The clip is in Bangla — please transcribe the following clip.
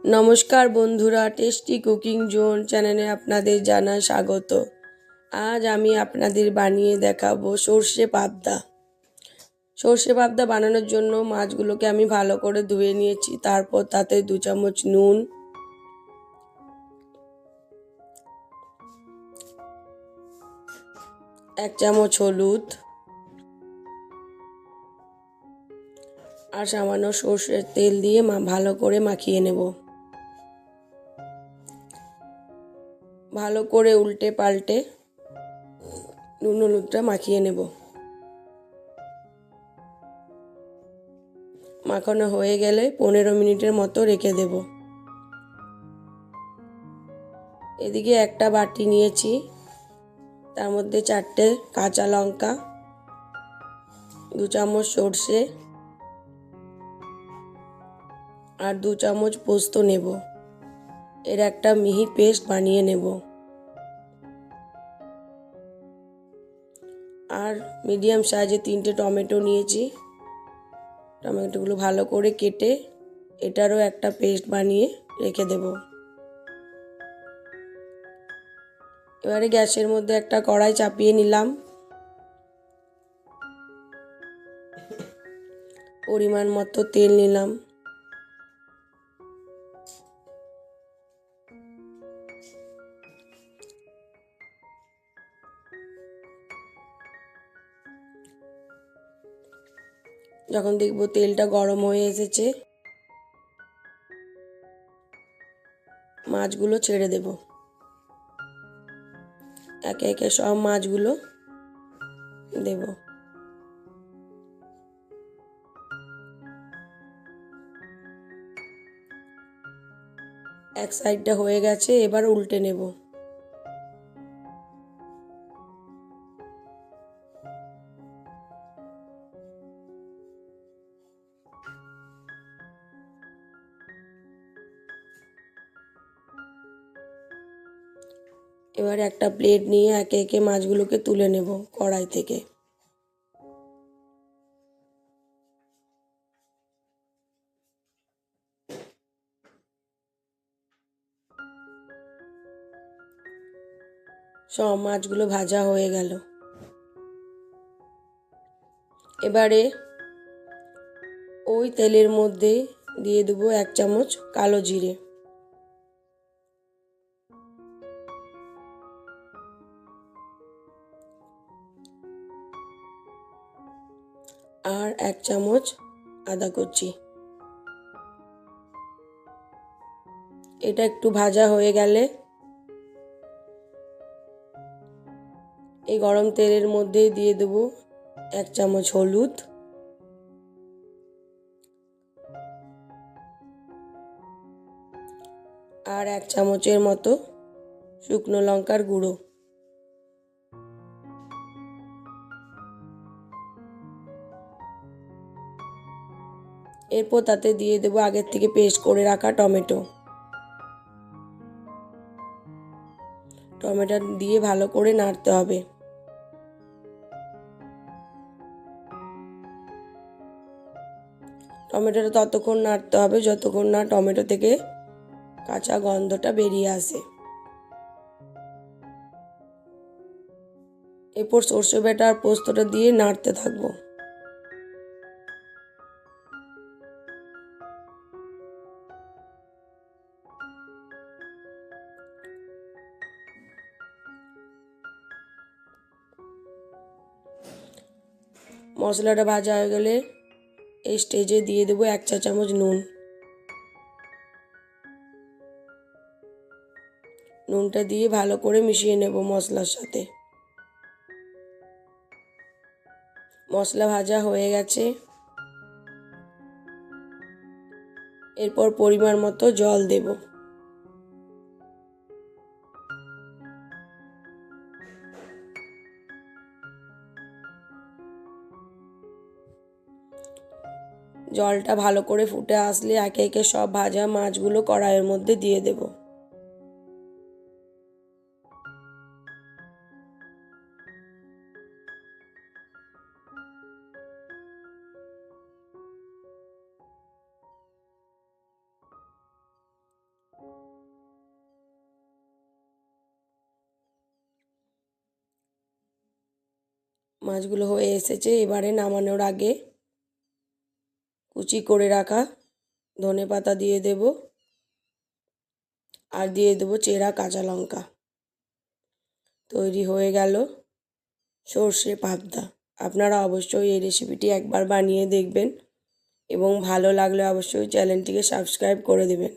নমস্কার বন্ধুরা, টেস্টি কুকিং জোন চ্যানেলে আপনাদের জানাই স্বাগত। আজ আমি আপনাদের বানিয়ে দেখাবো সর্ষে পাবদা। সর্ষে পাবদা বানানোর জন্য মাছগুলোকে আমি ভালো করে ধুয়ে নিয়েছি। তারপর তাতে 2 চামচ নুন, 1 চামচ হলুদ আর সামান্য সর্ষের তেল দিয়ে ভালো করে মাখিয়ে নেব। ভালো করে উল্টে পাল্টে নুন হলুদটা মাখিয়ে নেব। মাখানো হয়ে গেলে 15 মিনিটের মতো রেখে দেব। এদিকে একটা বাটি নিয়েছি, তার মধ্যে 4টে কাঁচা লঙ্কা, 2 চামচ সর্ষে আর 2 চামচ পোস্ত নেব। এর একটা মিহি পেস্ট বানিয়ে নেব। আর মিডিয়াম সাইজে 3টে টমেটো নিয়েছি। টমেটোগুলো ভালো করে কেটে এটারও একটা পেস্ট বানিয়ে রেখে দেব। এবারে গ্যাসের মধ্যে একটা কড়াই চাপিয়ে নিলাম। পরিমাণ মতো তেল নিলাম। যখন দেখব তেলটা গরম হয়ে এসেছে, মাছগুলো ছেড়ে দেব। একে একে সব মাছগুলো দেব। এক সাইডটা হয়ে গেছে, এবার উল্টে নেব। এবার একটা প্লেট নিয়ে একে একে মাছগুলোকে তুলে নেব কড়াই থেকে। সব মাছগুলো ভাজা হয়ে গেল। এবারে ওই তেলের মধ্যে দিয়ে দেবো 1 চামচ কালো জিরে, আর 1 চামচ আদা কুচি। এটা একটু ভাজা হয়ে গেলে এই গরম তেলের মধ্যে দিয়ে দেবো 1 চামচ হলুদ, আর 1 চামচের মতো শুকনো লঙ্কার গুঁড়ো। এরপর তাতে দিয়ে দেবো আগের থেকে পেস্ট করে রাখা টমেটো। টমেটো দিয়ে ভালো করে নাড়তে হবে। টমেটোটা ততক্ষণ নাড়তে হবে যতক্ষণ না টমেটো থেকে কাঁচা গন্ধটা বেরিয়ে আসে। এরপর সর্ষে বাটা আর পোস্তটা দিয়ে নাড়তে থাকবো। মশলাটা ভাজা হয়ে গেলে এই স্টেজে দিয়ে দেবো 1 চা চামচ নুন। নুনটা দিয়ে ভালো করে মিশিয়ে নেব মশলার সাথে। মশলা ভাজা হয়ে গেছে। এরপর পরিমাণ মতো জল দেব। জলটা ভালো করে ফুটে আসলে একে একে সব ভাজা মাছগুলো কড়াইয়ের মধ্যে দিয়ে দেব। মাছগুলো হয়ে এসেছে। এবারে নামানোর আগে কুচি করে রাখা ধনেপাতা দিয়ে দেব, আর দিয়ে দেবো চেরা কাঁচা লঙ্কা। তৈরি হয়ে গেল সর্ষে পাবদা। আপনারা অবশ্যই এই রেসিপিটি একবার বানিয়ে দেখবেন এবং ভালো লাগলে অবশ্যই চ্যানেলটিকে সাবস্ক্রাইব করে দেবেন।